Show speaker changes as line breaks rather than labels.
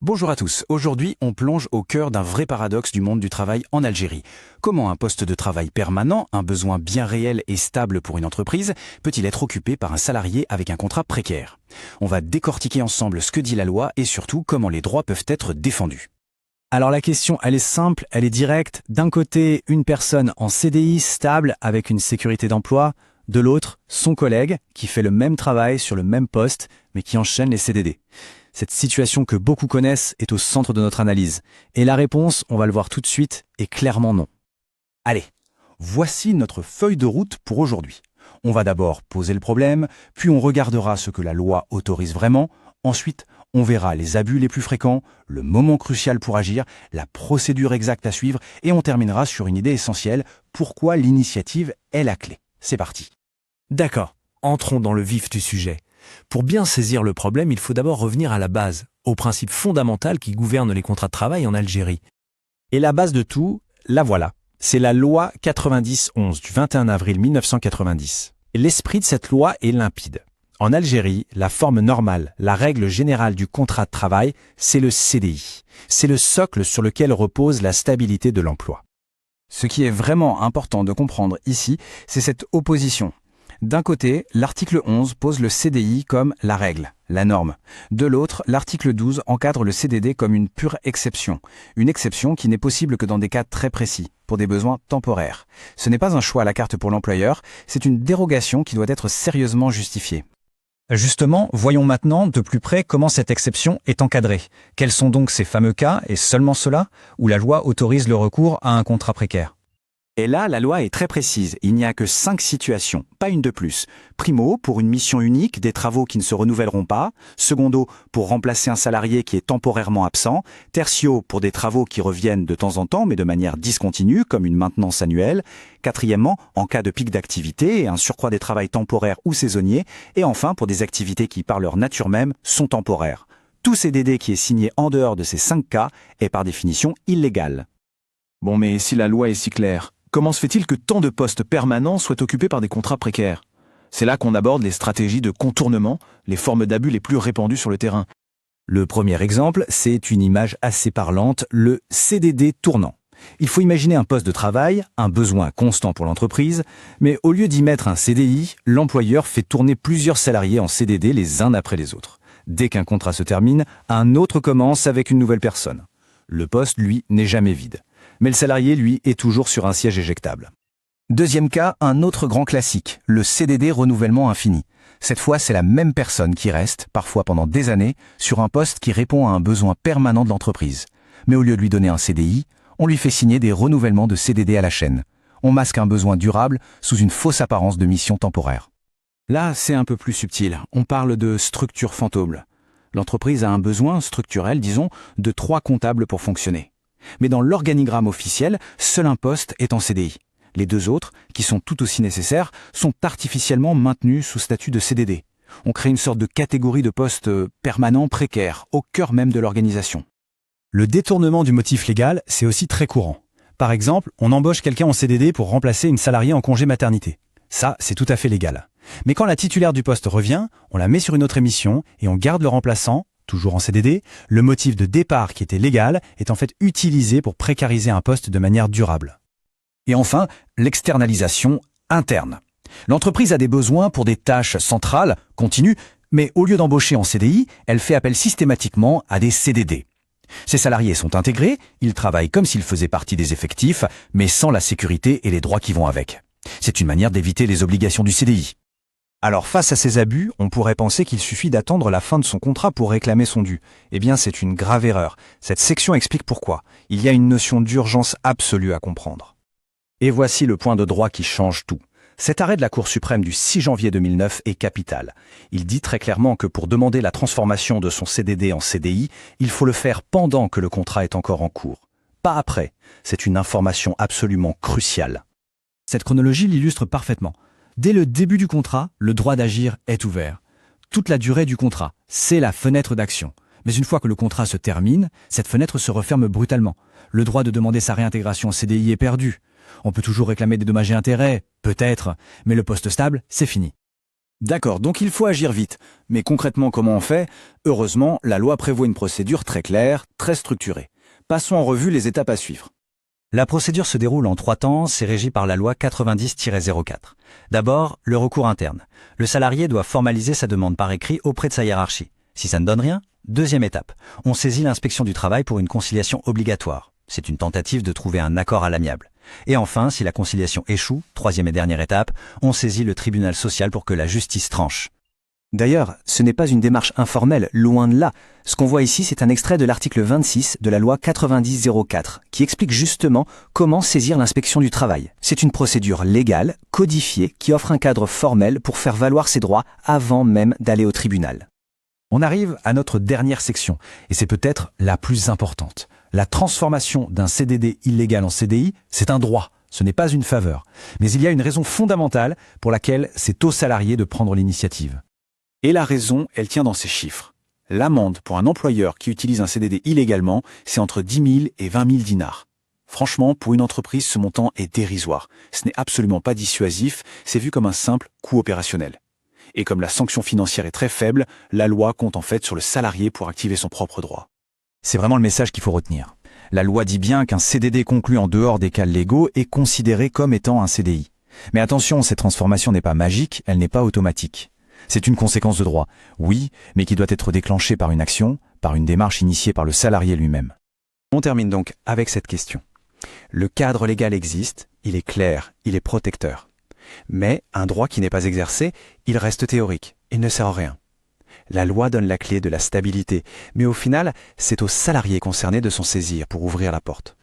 Bonjour à tous, aujourd'hui on plonge au cœur d'un vrai paradoxe du monde du travail en Algérie. Comment un poste de travail permanent, un besoin bien réel et stable pour une entreprise, peut-il être occupé par un salarié avec un contrat précaire? On va décortiquer ensemble ce que dit la loi et surtout comment les droits peuvent être défendus.
Alors la question, elle est simple, elle est directe. D'un côté, une personne en CDI stable avec une sécurité d'emploi. De l'autre, son collègue qui fait le même travail sur le même poste mais qui enchaîne les CDD. Cette situation que beaucoup connaissent est au centre de notre analyse. Et la réponse, on va le voir tout de suite, est clairement non.
Allez, voici notre feuille de route pour aujourd'hui. On va d'abord poser le problème, puis on regardera ce que la loi autorise vraiment. Ensuite, on verra les abus les plus fréquents, le moment crucial pour agir, la procédure exacte à suivre et on terminera sur une idée essentielle, pourquoi l'initiative est la clé. C'est parti.
D'accord, entrons dans le vif du sujet. Pour bien saisir le problème, il faut d'abord revenir à la base, au principe fondamental qui gouverne les contrats de travail en Algérie. Et la base de tout, la voilà. C'est la loi 90-11 du 21 avril 1990. Et l'esprit de cette loi est limpide. En Algérie, la forme normale, la règle générale du contrat de travail, c'est le CDI. C'est le socle sur lequel repose la stabilité de l'emploi.
Ce qui est vraiment important de comprendre ici, c'est cette opposition. D'un côté, l'article 11 pose le CDI comme la règle, la norme. De l'autre, l'article 12 encadre le CDD comme une pure exception. Une exception qui n'est possible que dans des cas très précis, pour des besoins temporaires. Ce n'est pas un choix à la carte pour l'employeur, c'est une dérogation qui doit être sérieusement justifiée.
Justement, voyons maintenant de plus près comment cette exception est encadrée. Quels sont donc ces fameux cas, et seulement ceux-là, où la loi autorise le recours à un contrat précaire?
Et là, la loi est très précise. Il n'y a que 5 situations, pas une de plus. Primo, pour une mission unique, des travaux qui ne se renouvelleront pas. Secondo, pour remplacer un salarié qui est temporairement absent. Tertio, pour des travaux qui reviennent de temps en temps, mais de manière discontinue, comme une maintenance annuelle. Quatrièmement, en cas de pic d'activité et un surcroît des travails temporaires ou saisonniers. Et enfin, pour des activités qui, par leur nature même, sont temporaires. Tout CDD qui est signé en dehors de ces 5 cas est par définition illégal.
Bon, mais si la loi est si claire, comment se fait-il que tant de postes permanents soient occupés par des contrats précaires? C'est là qu'on aborde les stratégies de contournement, les formes d'abus les plus répandues sur le terrain.
Le premier exemple, c'est une image assez parlante, le CDD tournant. Il faut imaginer un poste de travail, un besoin constant pour l'entreprise, mais au lieu d'y mettre un CDI, l'employeur fait tourner plusieurs salariés en CDD les uns après les autres. Dès qu'un contrat se termine, un autre commence avec une nouvelle personne. Le poste, lui, n'est jamais vide. Mais le salarié, lui, est toujours sur un siège éjectable.
Deuxième cas, un autre grand classique, le CDD renouvellement infini. Cette fois, c'est la même personne qui reste, parfois pendant des années, sur un poste qui répond à un besoin permanent de l'entreprise. Mais au lieu de lui donner un CDI, on lui fait signer des renouvellements de CDD à la chaîne. On masque un besoin durable sous une fausse apparence de mission temporaire. Là, c'est un peu plus subtil. On parle de structure fantôme. L'entreprise a un besoin structurel, disons, de 3 comptables pour fonctionner. Mais dans l'organigramme officiel, seul un poste est en CDI. Les 2 autres, qui sont tout aussi nécessaires, sont artificiellement maintenus sous statut de CDD. On crée une sorte de catégorie de postes permanents précaires, au cœur même de l'organisation.
Le détournement du motif légal, c'est aussi très courant. Par exemple, on embauche quelqu'un en CDD pour remplacer une salariée en congé maternité. Ça, c'est tout à fait légal. Mais quand la titulaire du poste revient, on la met sur une autre émission et on garde le remplaçant, toujours en CDD, le motif de départ qui était légal est en fait utilisé pour précariser un poste de manière durable.
Et enfin, l'externalisation interne. L'entreprise a des besoins pour des tâches centrales, continues, mais au lieu d'embaucher en CDI, elle fait appel systématiquement à des CDD. Ces salariés sont intégrés, ils travaillent comme s'ils faisaient partie des effectifs, mais sans la sécurité et les droits qui vont avec. C'est une manière d'éviter les obligations du CDI.
Alors face à ces abus, on pourrait penser qu'il suffit d'attendre la fin de son contrat pour réclamer son dû. Eh bien, c'est une grave erreur. Cette section explique pourquoi. Il y a une notion d'urgence absolue à comprendre.
Et voici le point de droit qui change tout. Cet arrêt de la Cour suprême du 6 janvier 2009 est capital. Il dit très clairement que pour demander la transformation de son CDD en CDI, il faut le faire pendant que le contrat est encore en cours. Pas après. C'est une information absolument cruciale.
Cette chronologie l'illustre parfaitement. Dès le début du contrat, le droit d'agir est ouvert. Toute la durée du contrat, c'est la fenêtre d'action. Mais une fois que le contrat se termine, cette fenêtre se referme brutalement. Le droit de demander sa réintégration en CDI est perdu. On peut toujours réclamer des dommages et intérêts, peut-être, mais le poste stable, c'est fini.
D'accord, donc il faut agir vite. Mais concrètement, comment on fait? Heureusement, la loi prévoit une procédure très claire, très structurée. Passons en revue les étapes à suivre.
La procédure se déroule en 3 temps, c'est régi par la loi 90-04. D'abord, le recours interne. Le salarié doit formaliser sa demande par écrit auprès de sa hiérarchie. Si ça ne donne rien, deuxième étape, on saisit l'inspection du travail pour une conciliation obligatoire. C'est une tentative de trouver un accord à l'amiable. Et enfin, si la conciliation échoue, troisième et dernière étape, on saisit le tribunal social pour que la justice tranche.
D'ailleurs, ce n'est pas une démarche informelle, loin de là. Ce qu'on voit ici, c'est un extrait de l'article 26 de la loi 90-04, qui explique justement comment saisir l'inspection du travail. C'est une procédure légale, codifiée, qui offre un cadre formel pour faire valoir ses droits avant même d'aller au tribunal.
On arrive à notre dernière section, et c'est peut-être la plus importante. La transformation d'un CDD illégal en CDI, c'est un droit, ce n'est pas une faveur. Mais il y a une raison fondamentale pour laquelle c'est aux salariés de prendre l'initiative.
Et la raison, elle tient dans ces chiffres. L'amende pour un employeur qui utilise un CDD illégalement, c'est entre 10 000 et 20 000 dinars. Franchement, pour une entreprise, ce montant est dérisoire. Ce n'est absolument pas dissuasif, c'est vu comme un simple coût opérationnel. Et comme la sanction financière est très faible, la loi compte en fait sur le salarié pour activer son propre droit.
C'est vraiment le message qu'il faut retenir. La loi dit bien qu'un CDD conclu en dehors des cas légaux est considéré comme étant un CDI. Mais attention, cette transformation n'est pas magique, elle n'est pas automatique. C'est une conséquence de droit, oui, mais qui doit être déclenchée par une action, par une démarche initiée par le salarié lui-même.
On termine donc avec cette question. Le cadre légal existe, il est clair, il est protecteur. Mais un droit qui n'est pas exercé, il reste théorique, il ne sert à rien. La loi donne la clé de la stabilité, mais au final, c'est aux salariés concernés de s'en saisir pour ouvrir la porte.